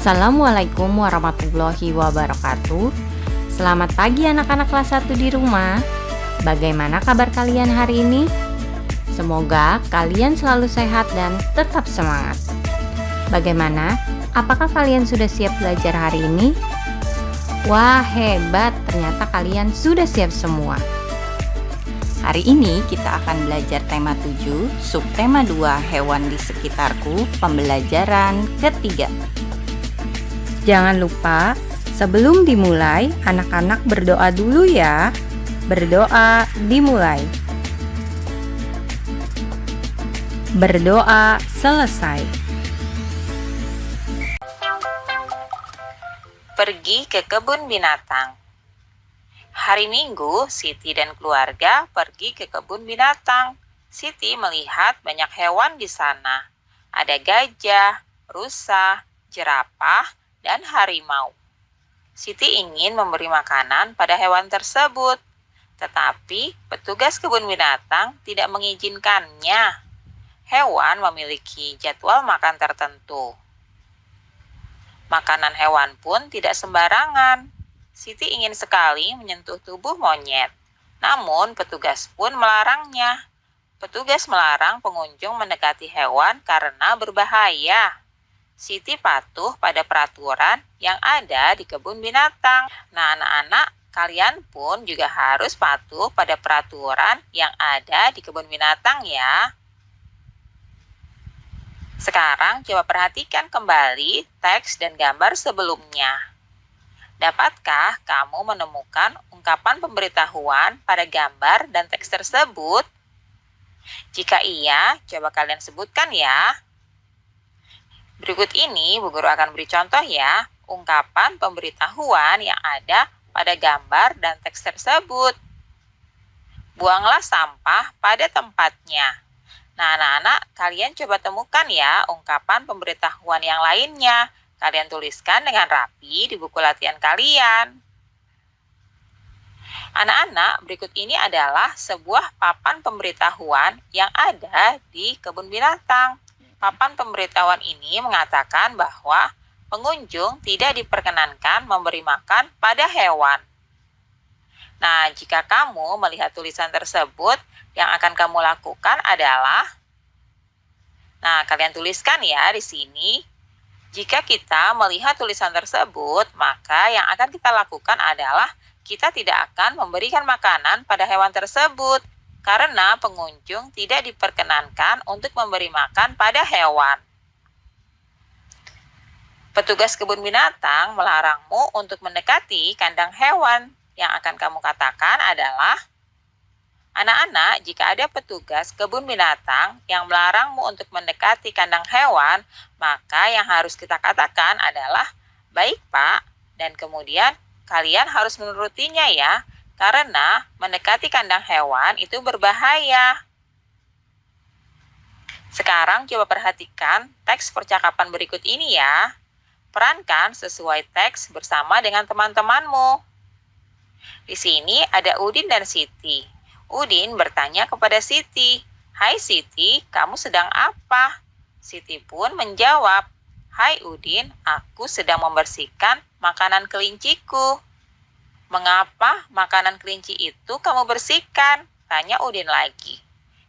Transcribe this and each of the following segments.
Assalamualaikum warahmatullahi wabarakatuh. Selamat pagi anak-anak kelas 1 di rumah. Bagaimana kabar kalian hari ini? Semoga kalian selalu sehat dan tetap semangat. Bagaimana? Apakah kalian sudah siap belajar hari ini? Wah, hebat, ternyata kalian sudah siap semua. Hari ini kita akan belajar tema 7, subtema 2, hewan di sekitarku, pembelajaran ketiga. Jangan lupa, sebelum dimulai, anak-anak berdoa dulu ya. Berdoa dimulai. Berdoa selesai. Pergi ke kebun binatang. Hari Minggu, Siti dan keluarga pergi ke kebun binatang. Siti melihat banyak hewan di sana. Ada gajah, rusa, jerapah, dan harimau. Siti ingin memberi makanan pada hewan tersebut, tetapi petugas kebun binatang tidak mengizinkannya. Hewan memiliki jadwal makan tertentu. Makanan hewan pun tidak sembarangan. Siti ingin sekali menyentuh tubuh monyet, namun petugas pun melarangnya. Petugas melarang pengunjung mendekati hewan karena berbahaya. Siti patuh pada peraturan yang ada di kebun binatang. Nah, anak-anak, kalian pun juga harus patuh pada peraturan yang ada di kebun binatang ya. Sekarang coba perhatikan kembali teks dan gambar sebelumnya. Dapatkah kamu menemukan ungkapan pemberitahuan pada gambar dan teks tersebut? Jika iya, coba kalian sebutkan ya. Berikut ini Bu Guru akan beri contoh ya, ungkapan pemberitahuan yang ada pada gambar dan teks tersebut. Buanglah sampah pada tempatnya. Nah, anak-anak, kalian coba temukan ya ungkapan pemberitahuan yang lainnya. Kalian tuliskan dengan rapi di buku latihan kalian. Anak-anak, berikut ini adalah sebuah papan pemberitahuan yang ada di kebun binatang. Papan pemberitahuan ini mengatakan bahwa pengunjung tidak diperkenankan memberi makan pada hewan. Nah, jika kamu melihat tulisan tersebut, yang akan kamu lakukan adalah, nah, kalian tuliskan ya di sini. Jika kita melihat tulisan tersebut, maka yang akan kita lakukan adalah kita tidak akan memberikan makanan pada hewan tersebut. Karena pengunjung tidak diperkenankan untuk memberi makan pada hewan. Petugas kebun binatang melarangmu untuk mendekati kandang hewan. Yang akan kamu katakan adalah, anak-anak, jika ada petugas kebun binatang yang melarangmu untuk mendekati kandang hewan, maka yang harus kita katakan adalah, baik Pak, dan kemudian kalian harus menurutinya ya. Karena mendekati kandang hewan itu berbahaya. Sekarang coba perhatikan teks percakapan berikut ini ya. Perankan sesuai teks bersama dengan teman-temanmu. Di sini ada Udin dan Siti. Udin bertanya kepada Siti, "Hai Siti, kamu sedang apa?" Siti pun menjawab, "Hai Udin, aku sedang membersihkan makanan kelinciku." "Mengapa makanan kelinci itu kamu bersihkan?" tanya Udin lagi.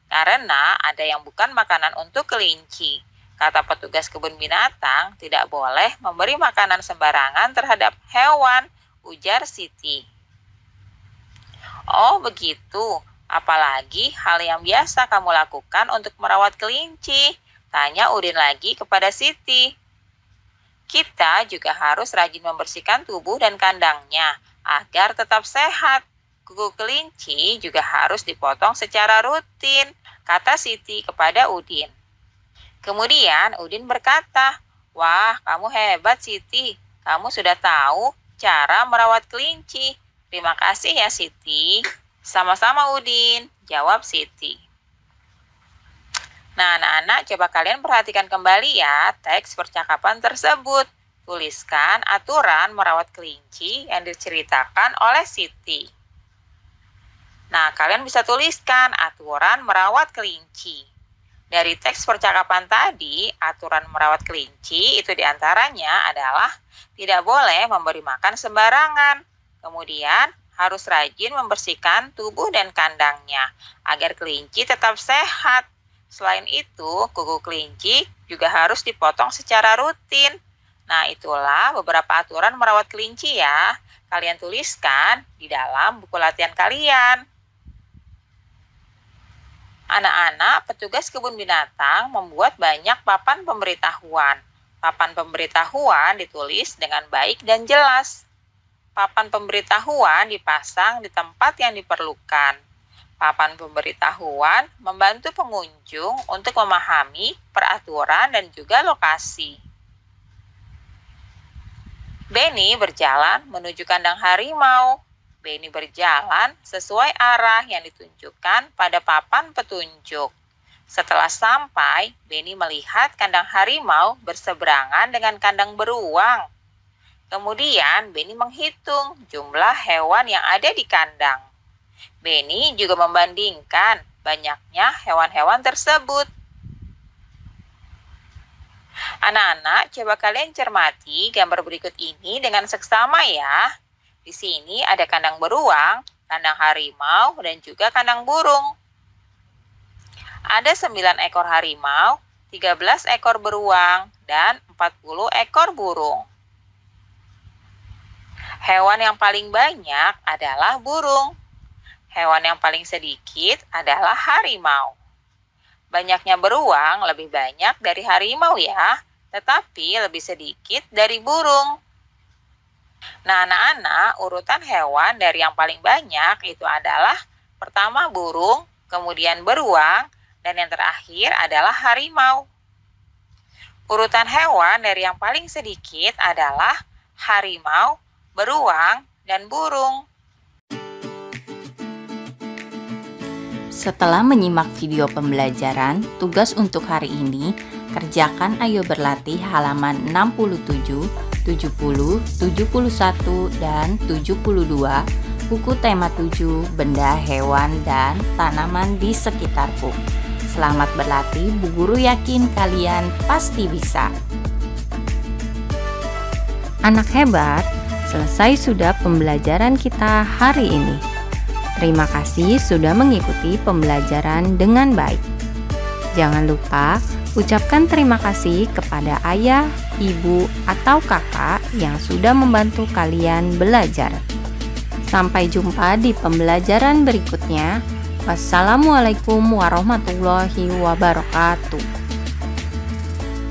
"Karena ada yang bukan makanan untuk kelinci. Kata petugas kebun binatang, tidak boleh memberi makanan sembarangan terhadap hewan," ujar Siti. "Oh begitu, apalagi hal yang biasa kamu lakukan untuk merawat kelinci?" tanya Udin lagi kepada Siti. "Kita juga harus rajin membersihkan tubuh dan kandangnya agar tetap sehat. Kuku kelinci juga harus dipotong secara rutin," kata Siti kepada Udin. Kemudian Udin berkata, "Wah, kamu hebat Siti. Kamu sudah tahu cara merawat kelinci. Terima kasih ya Siti." "Sama-sama Udin," jawab Siti. Nah, anak-anak, coba kalian perhatikan kembali ya teks percakapan tersebut. Tuliskan aturan merawat kelinci yang diceritakan oleh Siti. Nah, kalian bisa tuliskan aturan merawat kelinci. Dari teks percakapan tadi, aturan merawat kelinci itu diantaranya adalah tidak boleh memberi makan sembarangan. Kemudian harus rajin membersihkan tubuh dan kandangnya agar kelinci tetap sehat. Selain itu, kuku kelinci juga harus dipotong secara rutin. Nah, itulah beberapa aturan merawat kelinci ya. Kalian tuliskan di dalam buku latihan kalian. Anak-anak petugas kebun binatang membuat banyak papan pemberitahuan. Papan pemberitahuan ditulis dengan baik dan jelas. Papan pemberitahuan dipasang di tempat yang diperlukan. Papan pemberitahuan membantu pengunjung untuk memahami peraturan dan juga lokasi. Benny berjalan menuju kandang harimau. Benny berjalan sesuai arah yang ditunjukkan pada papan petunjuk. Setelah sampai, Benny melihat kandang harimau berseberangan dengan kandang beruang. Kemudian, Benny menghitung jumlah hewan yang ada di kandang. Benny juga membandingkan banyaknya hewan-hewan tersebut. Anak-anak, coba kalian cermati gambar berikut ini dengan seksama ya. Di sini ada kandang beruang, kandang harimau, dan juga kandang burung. Ada 9 ekor harimau, 13 ekor beruang, dan 40 ekor burung. Hewan yang paling banyak adalah burung. Hewan yang paling sedikit adalah harimau. Banyaknya beruang lebih banyak dari harimau ya, tetapi lebih sedikit dari burung. Nah, anak-anak, urutan hewan dari yang paling banyak itu adalah pertama burung, kemudian beruang, dan yang terakhir adalah harimau. Urutan hewan dari yang paling sedikit adalah harimau, beruang, dan burung. Setelah menyimak video pembelajaran, tugas untuk hari ini, kerjakan Ayo Berlatih halaman 67, 70, 71, dan 72, buku tema 7, benda, hewan, dan tanaman di sekitarku. Selamat berlatih, Bu Guru yakin kalian pasti bisa. Anak hebat, selesai sudah pembelajaran kita hari ini. Terima kasih sudah mengikuti pembelajaran dengan baik. Jangan lupa ucapkan terima kasih kepada ayah, ibu, atau kakak yang sudah membantu kalian belajar. Sampai jumpa di pembelajaran berikutnya. Wassalamualaikum warahmatullahi wabarakatuh.